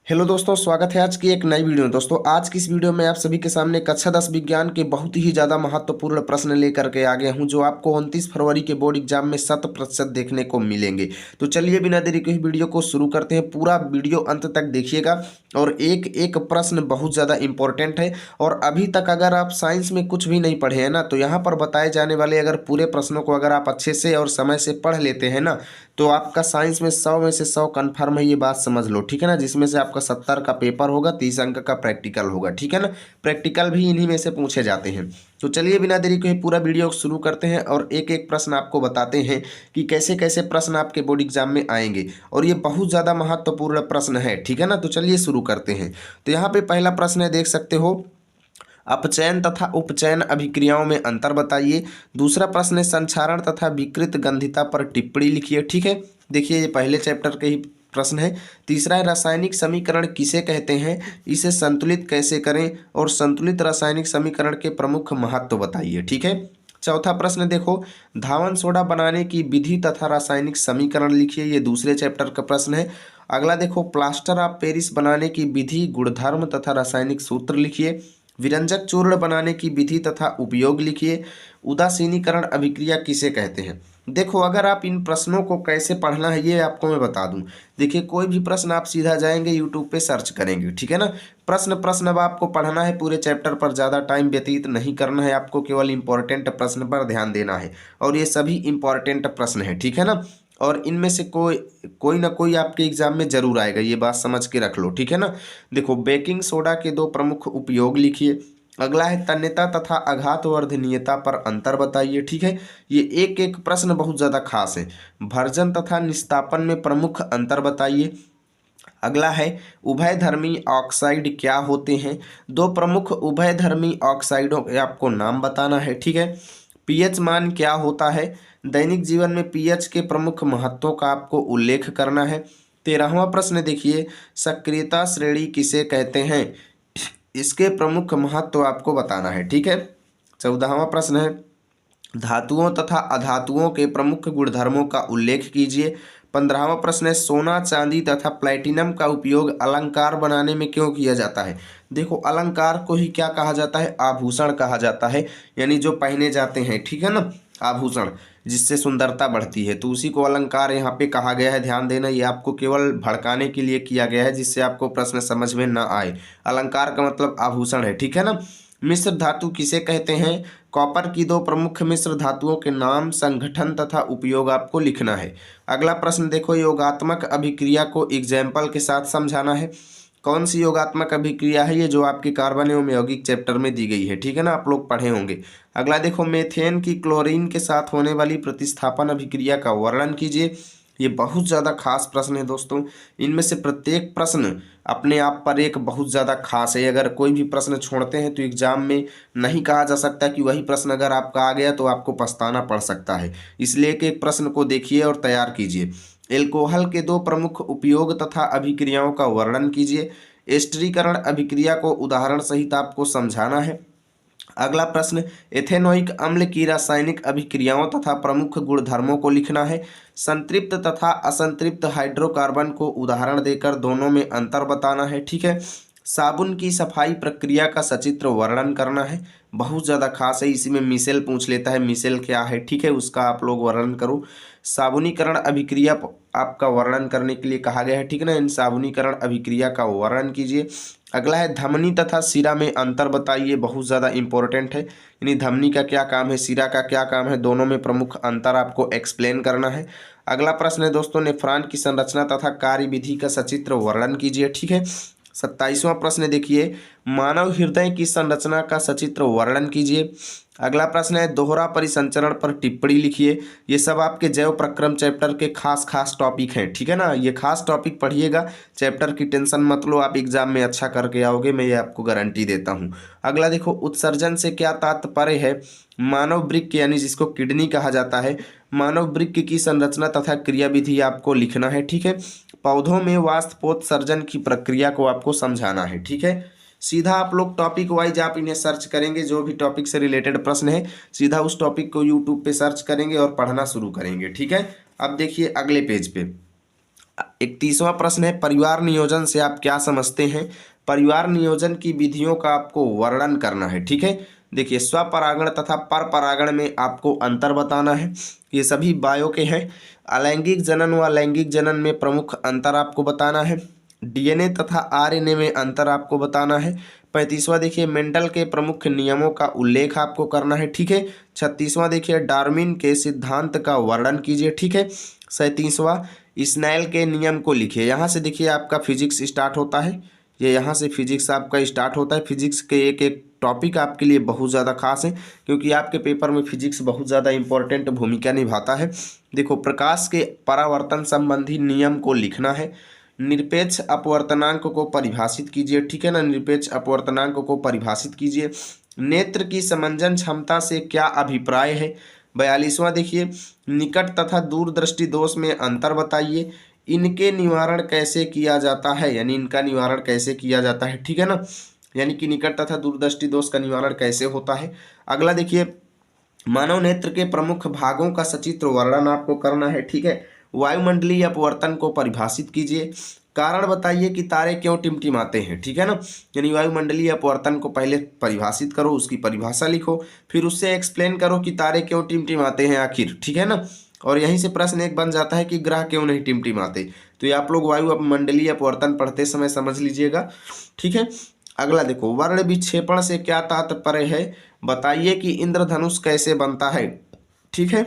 Hello दोस्तों, स्वागत है आज की एक नई वीडियो में। दोस्तों, आज की इस वीडियो में आप सभी के सामने कक्षा 10 विज्ञान के बहुत ही ज़्यादा महत्वपूर्ण प्रश्न लेकर के आ गया हूं, जो आपको 29 फरवरी के बोर्ड एग्जाम में 100% देखने को मिलेंगे। तो चलिए बिना देरी के वीडियो को शुरू करते हैं। पूरा वीडियो अंत तक देखिएगा और एक एक प्रश्न बहुत ज़्यादा इंपॉर्टेंट है। और अभी तक अगर आप साइंस में कुछ भी नहीं पढ़े हैं ना, तो यहाँ पर बताए जाने वाले अगर पूरे प्रश्नों को अगर आप अच्छे से और समय से पढ़ लेते हैं ना, तो आपका साइंस में 100 में से 100 कन्फर्म है, ये बात समझ लो। ठीक है ना, जिसमें से आपका 70 का पेपर होगा, 30 अंक का प्रैक्टिकल होगा। ठीक है ना, प्रैक्टिकल भी इन्हीं में से पूछे जाते हैं। तो चलिए बिना देरी के पूरा वीडियो शुरू करते हैं और एक एक प्रश्न आपको बताते हैं कि कैसे कैसे प्रश्न आपके बोर्ड एग्जाम में आएंगे। और ये बहुत ज़्यादा महत्वपूर्ण प्रश्न है। ठीक है ना, तो चलिए शुरू करते हैं। तो यहाँ पे पहला प्रश्न है, देख सकते हो, अपचयन तथा उपचयन अभिक्रियाओं में अंतर बताइए। दूसरा प्रश्न है, संक्षारण तथा विकृत गंधिता पर टिप्पणी लिखिए। ठीक है, देखिए ये पहले चैप्टर के ही प्रश्न है। तीसरा है, रासायनिक समीकरण किसे कहते हैं, इसे संतुलित कैसे करें और संतुलित रासायनिक समीकरण के प्रमुख महत्व बताइए। ठीक है, चौथा प्रश्न देखो, धावन सोडा बनाने की विधि तथा रासायनिक समीकरण लिखिए। ये दूसरे चैप्टर का प्रश्न है। अगला देखो, प्लास्टर ऑफ पेरिस बनाने की विधि, गुणधर्म तथा रासायनिक सूत्र लिखिए। विरंजक चूर्ण बनाने की विधि तथा उपयोग लिखिए। उदासीनीकरण अभिक्रिया किसे कहते हैं। देखो, अगर आप इन प्रश्नों को कैसे पढ़ना है ये आपको मैं बता दूं। देखिए, कोई भी प्रश्न आप सीधा जाएंगे यूट्यूब पे सर्च करेंगे। ठीक है ना, प्रश्न प्रश्न अब आपको पढ़ना है, पूरे चैप्टर पर ज़्यादा टाइम व्यतीत नहीं करना है आपको, केवल इंपॉर्टेंट प्रश्न पर ध्यान देना है। और ये सभी इंपॉर्टेंट प्रश्न है। ठीक है ना, और इनमें से कोई कोई ना कोई आपके एग्जाम में जरूर आएगा, ये बात समझ के रख लो। ठीक है ना, देखो, बेकिंग सोडा के दो प्रमुख उपयोग लिखिए। अगला है, तन्यता तथा आघातवर्धनीयता पर अंतर बताइए। ठीक है, ये एक एक प्रश्न बहुत ज़्यादा खास है। भर्जन तथा निस्तापन में प्रमुख अंतर बताइए। अगला है, उभयधर्मी ऑक्साइड क्या होते हैं। दो प्रमुख उभयधर्मी ऑक्साइडों के आपको नाम बताना है। ठीक है, पीएच मान क्या होता है। दैनिक जीवन में पीएच के प्रमुख महत्वों का आपको उल्लेख करना है। 13वां प्रश्न देखिए, सक्रियता श्रेणी किसे कहते हैं, इसके प्रमुख महत्व आपको बताना है। ठीक है, 14वां प्रश्न है, धातुओं तथा अधातुओं के प्रमुख गुणधर्मों का उल्लेख कीजिए। 15वां प्रश्न है, सोना चांदी तथा प्लैटिनम का उपयोग अलंकार बनाने में क्यों किया जाता है। देखो, अलंकार को ही क्या कहा जाता है, आभूषण कहा जाता है, यानी जो पहने जाते हैं। ठीक है ना, आभूषण जिससे सुंदरता बढ़ती है, तो उसी को अलंकार यहाँ पे कहा गया है। ध्यान देना, ये आपको केवल भड़काने के लिए किया गया है, जिससे आपको प्रश्न समझ में ना आए। अलंकार का मतलब आभूषण है। ठीक है ना, मिश्र धातु किसे कहते हैं। कॉपर की दो प्रमुख मिश्र धातुओं के नाम, संगठन तथा उपयोग आपको लिखना है। अगला प्रश्न देखो, योगात्मक अभिक्रिया को एग्जाम्पल के साथ समझाना है। कौन सी योगात्मक अभिक्रिया है, ये जो आपके कार्बन एवं यौगिक चैप्टर में दी गई है। ठीक है ना, आप लोग पढ़े होंगे। अगला देखो, मेथेन की क्लोरीन के साथ होने वाली प्रतिस्थापन अभिक्रिया का वर्णन कीजिए। ये बहुत ज़्यादा खास प्रश्न है दोस्तों। इनमें से प्रत्येक प्रश्न अपने आप पर एक बहुत ज़्यादा खास है। अगर कोई भी प्रश्न छोड़ते हैं तो एग्जाम में नहीं कहा जा सकता कि वही प्रश्न अगर आपका आ गया तो आपको पछताना पड़ सकता है। इसलिए एक एक प्रश्न को देखिए और तैयार कीजिए। एल्कोहल के दो प्रमुख उपयोग तथा अभिक्रियाओं का वर्णन कीजिए। एस्टरीकरण अभिक्रिया को उदाहरण सहित आपको समझाना है। अगला प्रश्न, एथेनोइक अम्ल की रासायनिक अभिक्रियाओं तथा प्रमुख गुणधर्मों को लिखना है। संतृप्त तथा असंतृप्त हाइड्रोकार्बन को उदाहरण देकर दोनों में अंतर बताना है। ठीक है, साबुन की सफाई प्रक्रिया का सचित्र वर्णन करना है। बहुत ज़्यादा खास है, इसी में मिसेल पूछ लेता है, मिसेल क्या है। ठीक है, उसका आप लोग वर्णन करो। साबुनीकरण अभिक्रिया आपका वर्णन करने के लिए कहा गया है। ठीक है ना, इन साबुनीकरण अभिक्रिया का वर्णन कीजिए। अगला है, धमनी तथा सिरा में अंतर बताइए। बहुत ज़्यादा इंपॉर्टेंट है, यानी धमनी का क्या काम है, सिरा का क्या काम है, दोनों में प्रमुख अंतर आपको एक्सप्लेन करना है। अगला प्रश्न है दोस्तों, नेफ्रॉन की संरचना तथा कार्यविधि का सचित्र वर्णन कीजिए। ठीक है, 27वां प्रश्न देखिए, मानव हृदय की संरचना का सचित्र वर्णन कीजिए। अगला प्रश्न है, दोहरा परिसंचरण पर टिप्पणी लिखिए। ये सब आपके जैव प्रक्रम चैप्टर के खास खास टॉपिक हैं। ठीक है ना, ये खास टॉपिक पढ़िएगा, चैप्टर की टेंशन मत लो, आप एग्जाम में अच्छा करके आओगे, मैं ये आपको गारंटी देता हूँ। अगला देखो, उत्सर्जन से क्या तात्पर्य है। मानव वृक्क यानी जिसको किडनी कहा जाता है, मानव वृक्क की संरचना तथा क्रियाविधि आपको लिखना है। ठीक है, पौधों में वाष्पोत्सर्जन की प्रक्रिया को आपको समझाना है। ठीक है, सीधा आप लोग टॉपिक वाइज आप इन्हें सर्च करेंगे, जो भी टॉपिक से रिलेटेड प्रश्न है सीधा उस टॉपिक को यूट्यूब पे सर्च करेंगे और पढ़ना शुरू करेंगे। ठीक है, अब देखिए अगले पेज पे, 31वां प्रश्न है परिवार नियोजन से आप क्या समझते हैं। परिवार नियोजन की विधियों का आपको वर्णन करना है। ठीक है, देखिए स्वपरागण तथा परपरागण में आपको अंतर बताना है। ये सभी बायो के हैं। अलैंगिक जनन व लैंगिक जनन में प्रमुख अंतर आपको बताना है। डीएनए तथा आरएनए में अंतर आपको बताना है। 35वां देखिए मेंडल के प्रमुख नियमों का उल्लेख आपको करना है। ठीक है, 36वां देखिए डार्विन के सिद्धांत का वर्णन कीजिए। ठीक है, 37वां स्नेल के नियम को लिखिए। यहाँ से देखिए आपका फिजिक्स स्टार्ट होता है। ये यहाँ से फिजिक्स आपका स्टार्ट होता है। फिजिक्स के एक एक टॉपिक आपके लिए बहुत ज़्यादा खास है, क्योंकि आपके पेपर में फिजिक्स बहुत ज़्यादा इंपॉर्टेंट भूमिका निभाता है। देखो प्रकाश के परावर्तन संबंधी नियम को लिखना है। निरपेक्ष अपवर्तनांक को परिभाषित कीजिए। ठीक है ना, निरपेक्ष अपवर्तनांक को परिभाषित कीजिए। नेत्र की समंजन क्षमता से क्या अभिप्राय है। 42वां देखिए निकट तथा दूरदृष्टि दोष में अंतर बताइए। इनके निवारण कैसे किया जाता है, यानी इनका निवारण कैसे किया जाता है। ठीक है ना, यानी कि निकट तथा दूरदृष्टि दोष का निवारण कैसे होता है। अगला देखिए मानव नेत्र के प्रमुख भागों का सचित्र वर्णन आपको करना है। ठीक है, वायुमंडलीय अपवर्तन को परिभाषित कीजिए। कारण बताइए कि तारे क्यों टिमटिमाते हैं। ठीक है ना, यानी वायुमंडलीय अपवर्तन को पहले परिभाषित करो, उसकी परिभाषा लिखो, फिर उससे एक्सप्लेन करो कि तारे क्यों टिमटिमाते हैं आखिर। ठीक है ना, और यहीं से प्रश्न एक बन जाता है कि ग्रह क्यों नहीं टिमटिमाते। तो ये आप लोग वायुमंडलीय अपवर्तन पढ़ते समय समझ लीजिएगा। ठीक है, अगला देखो वर्ण विक्षेपण से क्या तात्पर्य है, बताइए कि इंद्रधनुष कैसे बनता है। ठीक है,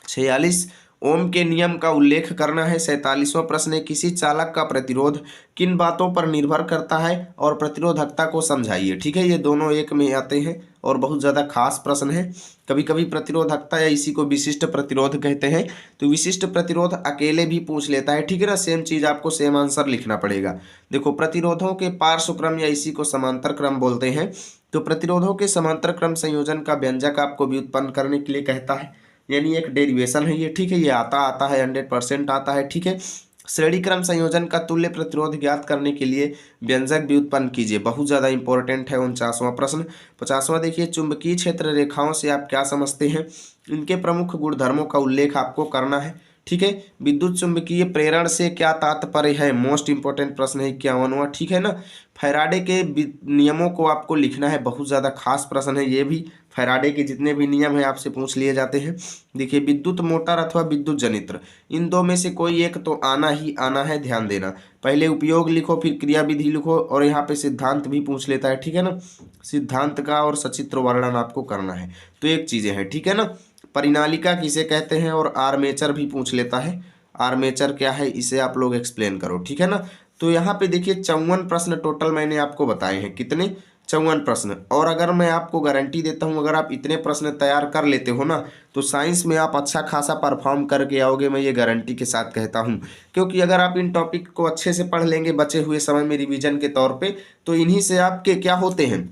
46 ओम के नियम का उल्लेख करना है। 47वां प्रश्न है किसी चालक का प्रतिरोध किन बातों पर निर्भर करता है और प्रतिरोधकता को समझाइए। ठीक है, ये दोनों एक में आते हैं और बहुत ज़्यादा खास प्रश्न है। कभी कभी प्रतिरोधकता या इसी को विशिष्ट प्रतिरोध कहते हैं, तो विशिष्ट प्रतिरोध अकेले भी पूछ लेता है। ठीक है ना, सेम चीज़ आपको सेम आंसर लिखना पड़ेगा। देखो प्रतिरोधों के पार्श्व क्रम या इसी को समांतर क्रम बोलते हैं। तो प्रतिरोधों के समांतर क्रम संयोजन का व्यंजक आपको व्युत्पन्न करने के लिए कहता है, यानी एक डेरिवेशन है ये। ठीक है, ये आता है 100% आता है। ठीक है, श्रेणी क्रम संयोजन का तुल्य प्रतिरोध ज्ञात करने के लिए व्यंजक व्युत्पन्न कीजिए, बहुत ज़्यादा इंपॉर्टेंट है। 49वां प्रश्न। 50वां देखिए चुंबकीय क्षेत्र रेखाओं से आप क्या समझते हैं, इनके प्रमुख गुणधर्मों का उल्लेख आपको करना है। ठीक है, विद्युत चुंबकीय प्रेरण से क्या तात्पर्य है, मोस्ट इंपॉर्टेंट प्रश्न है 51वां। ठीक है ना, फैराडे के नियमों को आपको लिखना है, बहुत ज़्यादा खास प्रश्न है ये भी। फैराडे के जितने भी नियम हैं आपसे पूछ लिए जाते हैं। देखिए विद्युत मोटर अथवा विद्युत जनित्र, इन दो में से कोई एक तो आना ही आना है, ध्यान देना। पहले उपयोग लिखो, फिर क्रियाविधि लिखो, और यहाँ पे सिद्धांत भी पूछ लेता है। ठीक है ना, सिद्धांत का और सचित्र वर्णन आपको करना है। तो एक चीज़ें हैं। ठीक है ना, परिनालिका किसे कहते हैं, और आर्मेचर भी पूछ लेता है। आर्मेचर क्या है इसे आप लोग एक्सप्लेन करो। ठीक है ना, तो यहाँ पे देखिए 54 प्रश्न टोटल मैंने आपको बताए हैं। कितने, 54 प्रश्न। और अगर मैं आपको गारंटी देता हूँ अगर आप इतने प्रश्न तैयार कर लेते हो ना, तो साइंस में आप अच्छा खासा परफॉर्म करके आओगे, मैं ये गारंटी के साथ कहता हूँ। क्योंकि अगर आप इन टॉपिक को अच्छे से पढ़ लेंगे बचे हुए समय में रिवीजन के तौर पे, तो इन्हीं से आपके क्या होते हैं,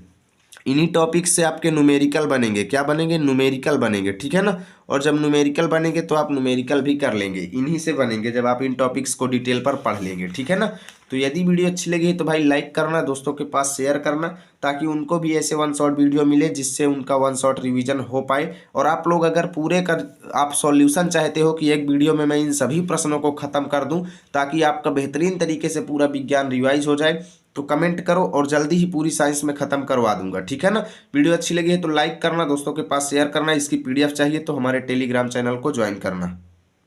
इन्हीं टॉपिक से आपके न्यूमेरिकल बनेंगे। क्या बनेंगे, न्यूमेरिकल बनेंगे। ठीक है ना, और जब न्यूमेरिकल बनेंगे तो आप न्यूमेरिकल भी कर लेंगे, इन्हीं से बनेंगे जब आप इन टॉपिक्स को डिटेल पर पढ़ लेंगे। ठीक है ना, तो यदि वीडियो अच्छी लगी तो भाई लाइक करना, दोस्तों के पास शेयर करना, ताकि उनको भी ऐसे वन शॉट वीडियो मिले जिससे उनका वन शॉट रिवीजन हो पाए। और आप लोग अगर पूरे आप सॉल्यूशन चाहते हो कि एक वीडियो में मैं इन सभी प्रश्नों को ख़त्म कर दूं ताकि आपका बेहतरीन तरीके से पूरा विज्ञान रिवाइज हो जाए, तो कमेंट करो और जल्दी ही पूरी साइंस में ख़त्म करवा दूंगा। ठीक है ना, वीडियो अच्छी लगी है तो लाइक करना, दोस्तों के पास शेयर करना। इसकी PDF चाहिए तो हमारे टेलीग्राम चैनल को ज्वाइन करना।